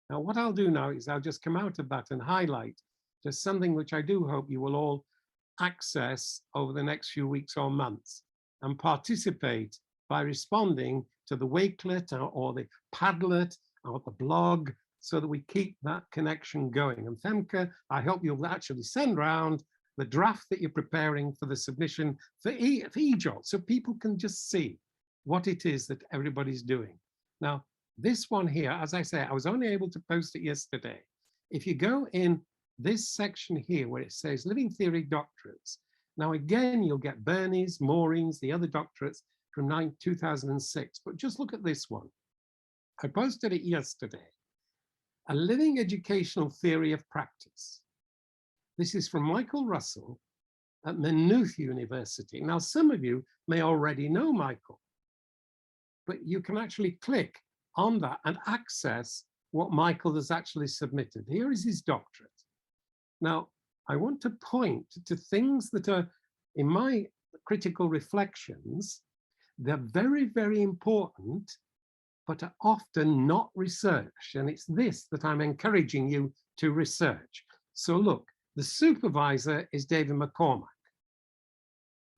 Now, what I'll do now is I'll just come out of that and highlight just something which I do hope you will all access over the next few weeks or months and participate by responding to the Wakelet or the Padlet or the blog so that we keep that connection going. And Femke, I hope you'll actually send round the draft that you're preparing for the submission for eJOT so people can just see what it is that everybody's doing. Now, this one here, as I say, I was only able to post it yesterday. If you go in this section here where it says Living Theory Doctorates, now again, you'll get Bernie's, Maureen's, the other doctorates from 2006, but just look at this one. I posted it yesterday. A Living Educational Theory of Practice. This is from Michael Russell at Maynooth University. Now, some of you may already know Michael, but you can actually click on that and access what Michael has actually submitted. Here is his doctorate. Now, I want to point to things that are, in my critical reflections, they're very, very important, but are often not researched. And it's this that I'm encouraging you to research. So look, the supervisor is David McCormack.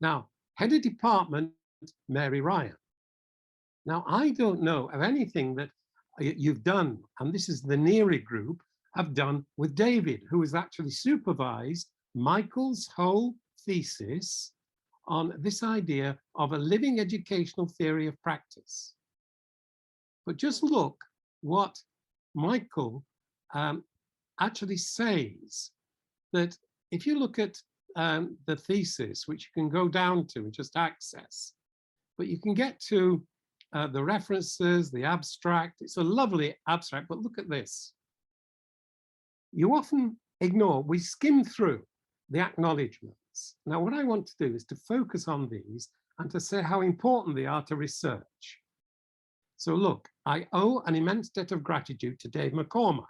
Now, head of department, Mary Ryan. Now, I don't know of anything that you've done, and this is the NERI group, have done with David, who has actually supervised Michael's whole thesis on this idea of a living educational theory of practice. But just look what Michael actually says, that if you look at the thesis, which you can go down to and just access, but you can get to the references, the abstract. It's a lovely abstract, but look at this. You often ignore, we skim through the acknowledgements. Now, what I want to do is to focus on these and to say how important they are to research. So look, I owe an immense debt of gratitude to Dave McCormack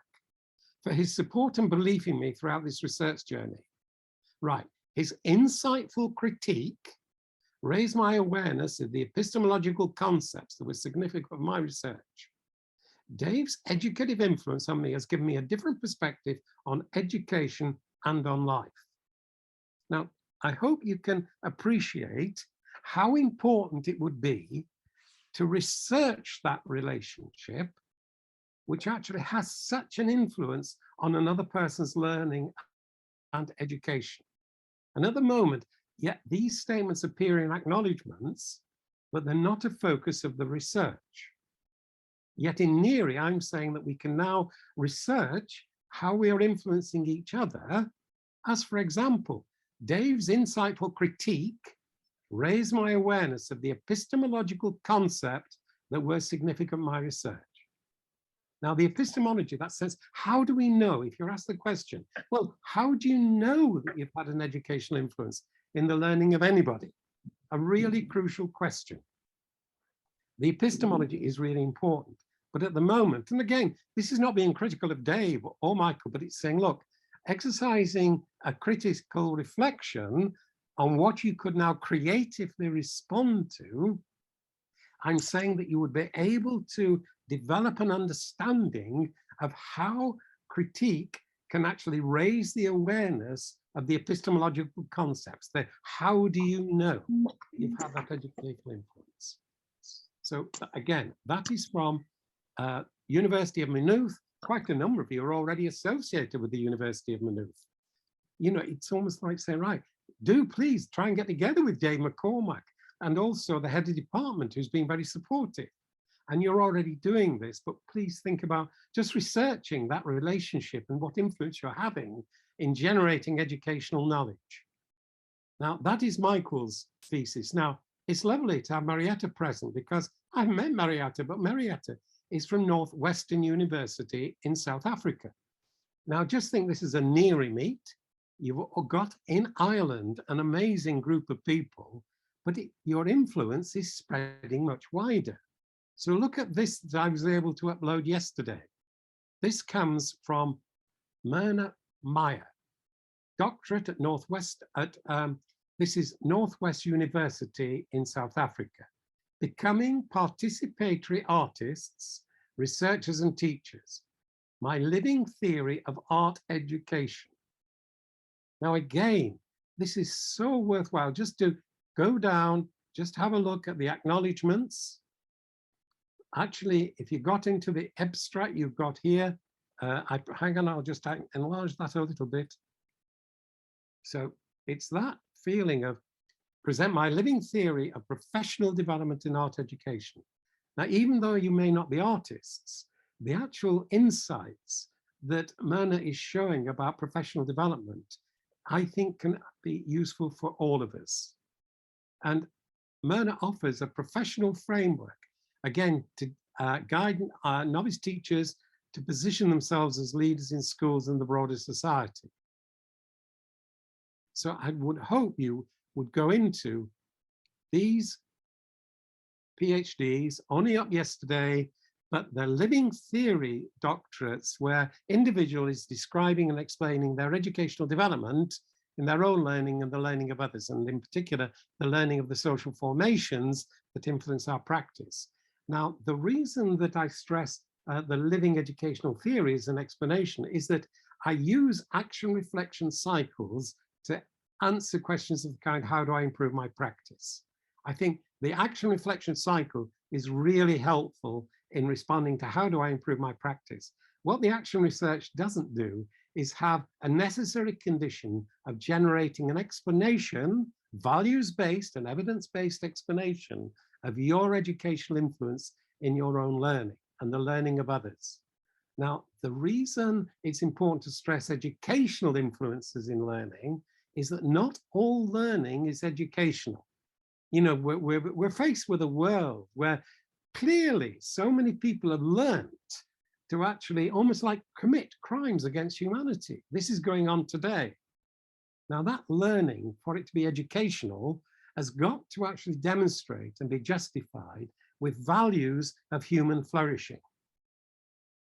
for his support and belief in me throughout this research journey. Right, his insightful critique raised my awareness of the epistemological concepts that were significant for my research. Dave's educative influence on me has given me a different perspective on education and on life. Now, I hope you can appreciate how important it would be to research that relationship, which actually has such an influence on another person's learning and education. And at the moment, yet these statements appear in acknowledgements, but they're not a focus of the research. Yet in NERI, I'm saying that we can now research how we are influencing each other, as for example, Dave's insightful critique raised my awareness of the epistemological concept that were significant in my research. Now, the epistemology, that says, how do we know, if you're asked the question, well, how do you know that you've had an educational influence in the learning of anybody? A really crucial question. The epistemology is really important. But at the moment, and again, this is not being critical of Dave or Michael, but it's saying, look, exercising a critical reflection on what you could now creatively respond to, I'm saying that you would be able to develop an understanding of how critique can actually raise the awareness of the epistemological concepts. The how do you know you've had that educational influence? So again, that is from University of Maynooth. Quite a number of you are already associated with the University of Maynooth. You know, it's almost like saying, right, do please try and get together with Dave McCormack and also the head of department who's been very supportive. And you're already doing this, but please think about just researching that relationship and what influence you're having in generating educational knowledge. Now, that is Michael's thesis. Now, it's lovely to have Marietta present because I've met Marietta, but Marietta is from Northwestern University in South Africa. Now, just think this is a NERI meet. You've got in Ireland an amazing group of people, but your influence is spreading much wider. So look at this that I was able to upload yesterday. This comes from Myrna Meyer, doctorate at this is Northwest University in South Africa. Becoming participatory artists, researchers and teachers. my living theory of art education. Now, again, this is so worthwhile just to go down, just have a look at the acknowledgements. Actually, if you got into the abstract you've got here, hang on, I'll just enlarge that a little bit. So it's that feeling of present my living theory of professional development in art education. Now, even though you may not be artists, the actual insights that Myrna is showing about professional development, I think can be useful for all of us. And Myrna offers a professional framework, again, to guide novice teachers to position themselves as leaders in schools and the broader society. So I would hope you would go into these PhDs, only up yesterday, but they're living theory doctorates where individual is describing and explaining their educational development in their own learning and the learning of others, and in particular, the learning of the social formations that influence our practice. Now, the reason that I stress the living educational theory as an explanation is that I use action reflection cycles to answer questions of the kind, how do I improve my practice? I think the action reflection cycle is really helpful in responding to how do I improve my practice. What the action research doesn't do is have a necessary condition of generating an explanation, values-based and evidence-based explanation of your educational influence in your own learning and the learning of others. Now, the reason it's important to stress educational influences in learning is that not all learning is educational. You know, we're faced with a world where clearly so many people have learned to actually almost like commit crimes against humanity. This is going on today. Now that learning, for it to be educational, has got to actually demonstrate and be justified with values of human flourishing.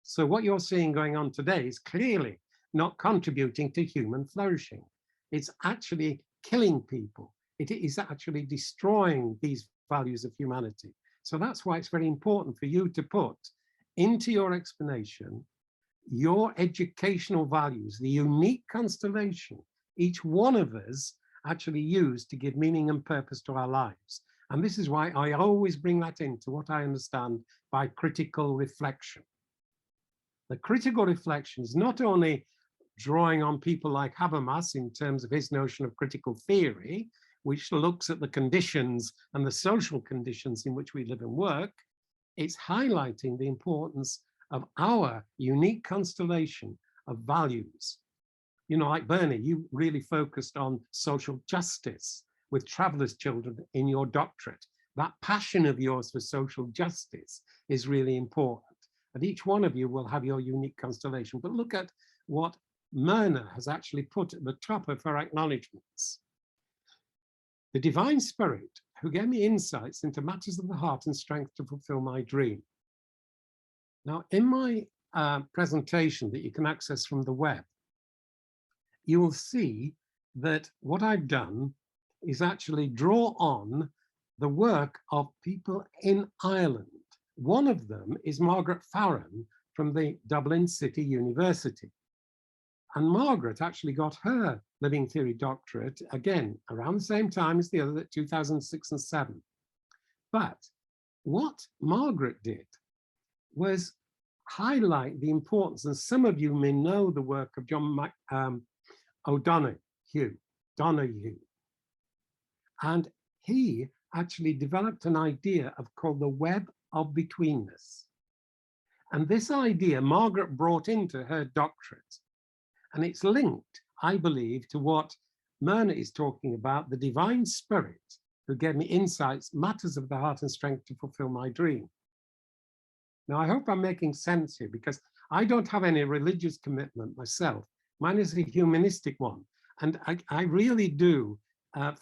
So what you're seeing going on today is clearly not contributing to human flourishing. It's actually killing people. It is actually destroying these values of humanity. So that's why it's very important for you to put into your explanation your educational values, the unique constellation each one of us actually use to give meaning and purpose to our lives. And this is why I always bring that into what I understand by critical reflection. The critical reflection is not only drawing on people like Habermas in terms of his notion of critical theory, which looks at the conditions and the social conditions in which we live and work, it's highlighting the importance of our unique constellation of values. You know, like Bernie, you really focused on social justice with travelers' children in your doctorate. That passion of yours for social justice is really important. And each one of you will have your unique constellation. But look at what Myrna has actually put at the top of her acknowledgements. The divine spirit who gave me insights into matters of the heart and strength to fulfill my dream. Now, in my presentation that you can access from the web, you will see that what I've done is actually draw on the work of people in Ireland. One of them is Margaret Farron from the Dublin City University. And Margaret actually got her living theory doctorate, again, around the same time as the other, 2006 and 7. But what Margaret did was highlight the importance, and some of you may know the work of John O'Donoghue, and he actually developed an idea called the web of betweenness. And this idea Margaret brought into her doctorate, and it's linked, I believe, to what Myrna is talking about, the divine spirit who gave me insights, matters of the heart and strength to fulfill my dream. Now, I hope I'm making sense here, because I don't have any religious commitment myself. Mine is a humanistic one. And I really do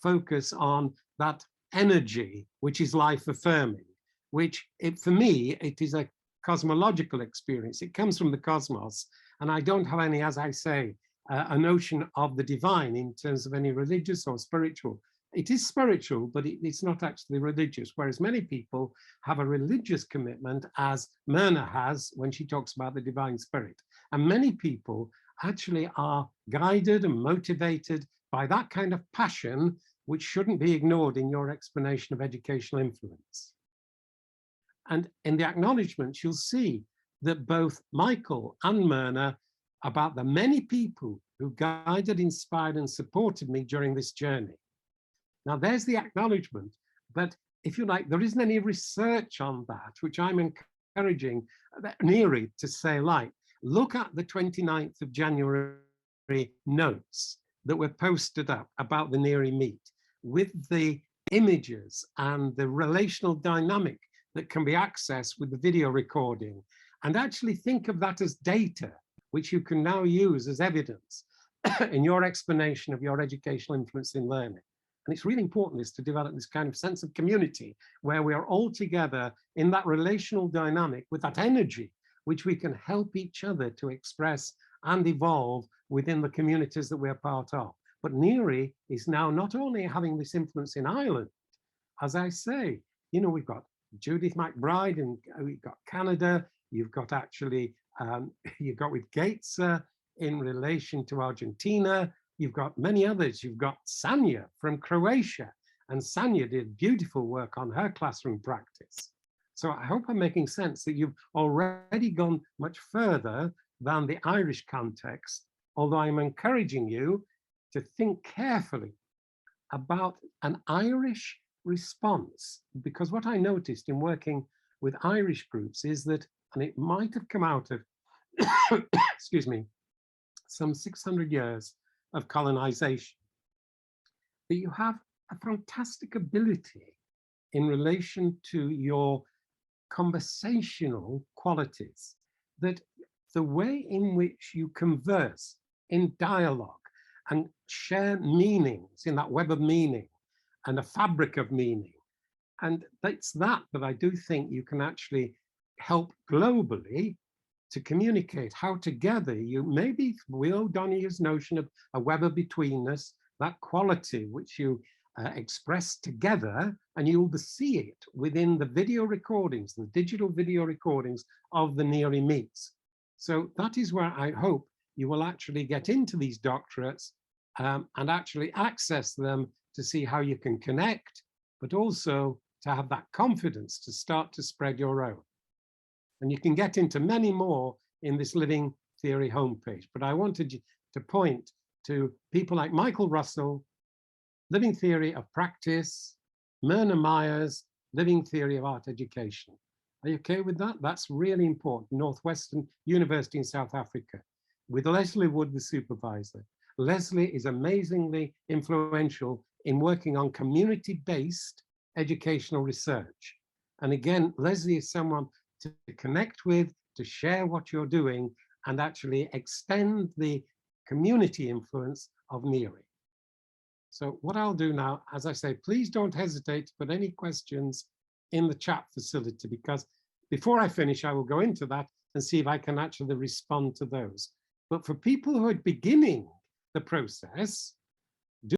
focus on that energy, which is life affirming, which for me, it is a cosmological experience. It comes from the cosmos. And I don't have any, as I say, a notion of the divine in terms of any religious or spiritual it is spiritual, but it's not actually religious, whereas many people have a religious commitment, as Myrna has when she talks about the divine spirit. And many people actually are guided and motivated by that kind of passion, which shouldn't be ignored in your explanation of educational influence. And in the acknowledgements, you'll see that both Michael and Myrna, about the many people who guided, inspired, and supported me during this journey. Now, there's the acknowledgement, but if you like, there isn't any research on that, which I'm encouraging Neri to say, like, look at the 29th of January notes that were posted up about the Neri meet with the images and the relational dynamic that can be accessed with the video recording, and actually think of that as data, which you can now use as evidence in your explanation of your educational influence in learning. And it's really important is to develop this kind of sense of community where we are all together in that relational dynamic with that energy, which we can help each other to express and evolve within the communities that we're part of. But Neri is now not only having this influence in Ireland, as I say, you know, we've got Judith McBride and we've got Canada, you've got actually, you've got with Gates in relation to Argentina, you've got many others. You've got Sanja from Croatia, and Sanja did beautiful work on her classroom practice. So I hope I'm making sense that you've already gone much further than the Irish context, although I'm encouraging you to think carefully about an Irish response, because what I noticed in working with Irish groups is that, and it might have come out of, excuse me, some 600 years of colonization, that you have a fantastic ability in relation to your conversational qualities, that the way in which you converse in dialogue and share meanings in that web of meaning and a fabric of meaning. And it's that I do think you can actually help globally to communicate how together you, maybe Will O'Donoghue's notion of a web of betweenness, that quality which you express together, and you'll see it within the video recordings, the digital video recordings of the Neri meets. So that is where I hope you will actually get into these doctorates and actually access them to see how you can connect, but also to have that confidence to start to spread your own. And you can get into many more in this Living Theory homepage. But I wanted to point to people like Michael Russell, Living Theory of Practice, Myrna Myers, Living Theory of Art Education. Are you okay with that? That's really important. Northwestern University in South Africa, with Leslie Wood, the supervisor. Leslie is amazingly influential in working on community-based educational research. And again, Leslie is someone to connect with, to share what you're doing, and actually extend the community influence of Neri. So what I'll do now, as I say, please don't hesitate to put any questions in the chat facility, because before I finish, I will go into that and see if I can actually respond to those. But for people who are beginning the process,